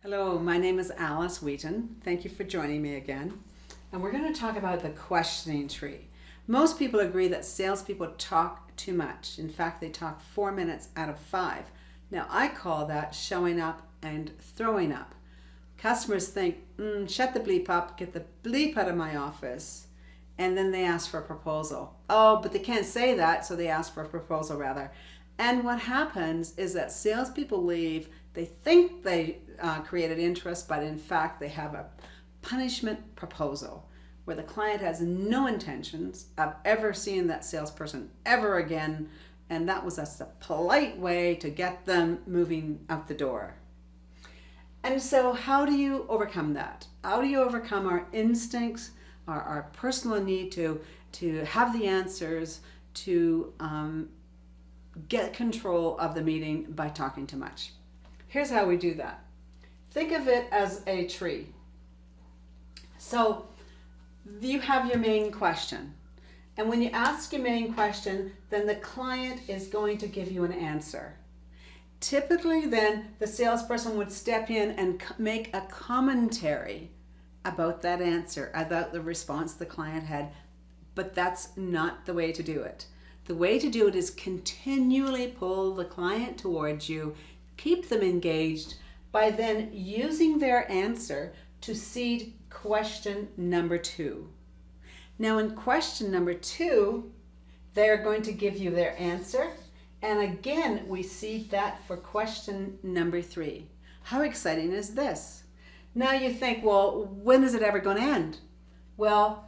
Hello, my name is Alice Wheaton. Thank you for joining me again. And we're going to talk about the questioning tree. Most people agree that salespeople talk too much. In fact, they talk 4 minutes out of 5. Now, I call that showing up and throwing up. Customers think, shut the bleep up, get the bleep out of my office, and then they ask for a proposal. Oh, but they can't say that, so they ask for a proposal rather. And what happens is that salespeople leave, they think they created interest, but in fact they have a punishment proposal where the client has no intentions of ever seeing that salesperson ever again, and that was just a polite way to get them moving out the door. And so how do you overcome that? How do you overcome our instincts, our personal need to have the answers, to get control of the meeting by talking too much? Here's how we do that. Think of it as a tree. So you have your main question. And when you ask your main question, then the client is going to give you an answer. Typically then the salesperson would step in and make a commentary about that answer, about the response the client had, but that's not the way to do it. The way to do it is continually pull the client towards you, keep them engaged by then using their answer to seed question number 2. Now in question number 2, they're going to give you their answer, and again we seed that for question number 3. How exciting is this? Now you think, well, when is it ever going to end? Well,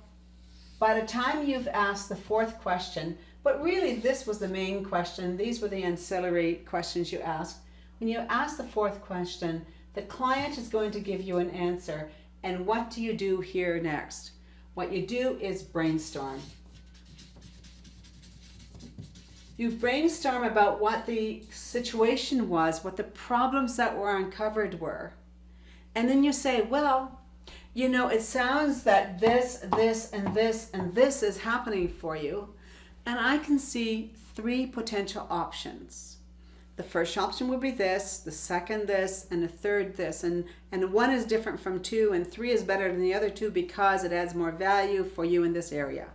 by the time you've asked the 4th question, but really this was the main question, these were the ancillary questions you asked. When you ask the 4th question, the client is going to give you an answer, and what do you do here next? What you do is brainstorm. You brainstorm about what the situation was, what the problems that were uncovered were. And then you say, well, you know, it sounds that this, and this is happening for you. And I can see 3 potential options. The first option would be this, the second this, and the third this. And 1 is different from 2, and 3 is better than the other 2 because it adds more value for you in this area.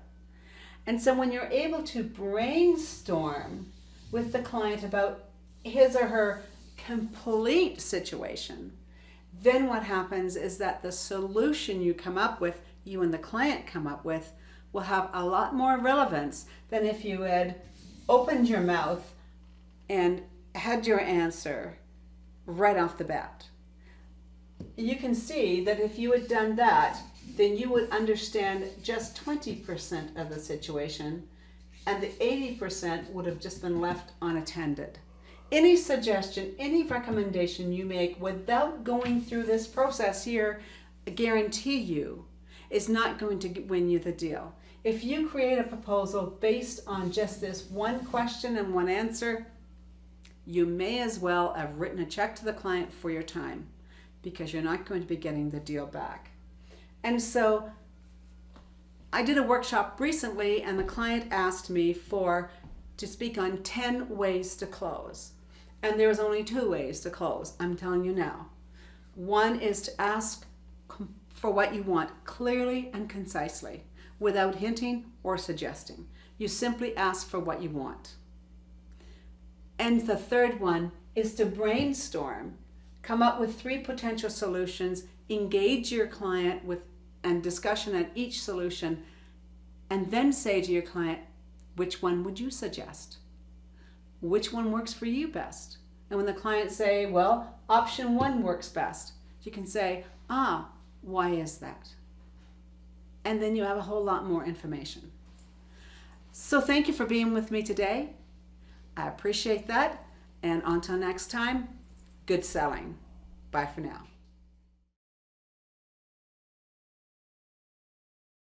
And so when you're able to brainstorm with the client about his or her complete situation, then what happens is that the solution you come up with, you and the client come up with, will have a lot more relevance than if you had opened your mouth and had your answer right off the bat. You can see that if you had done that, then you would understand just 20% of the situation, and the 80% would have just been left unattended. Any suggestion, any recommendation you make without going through this process here, I guarantee you, is not going to win you the deal. If you create a proposal based on just this 1 question and 1 answer, you may as well have written a check to the client for your time, because you're not going to be getting the deal back. And so I did a workshop recently, and the client asked me to speak on 10 ways to close. And there was only 2 ways to close, I'm telling you now. 1 is to ask for what you want clearly and concisely, without hinting or suggesting. You simply ask for what you want. And the 3rd one is to brainstorm, come up with 3 potential solutions, engage your client with and discussion at each solution, and then say to your client, which one would you suggest? Which one works for you best? And when the client say, well, option 1 works best, you can say, why is that? And then you have a whole lot more information. So thank you for being with me today. I appreciate that. And until next time, good selling. Bye for now.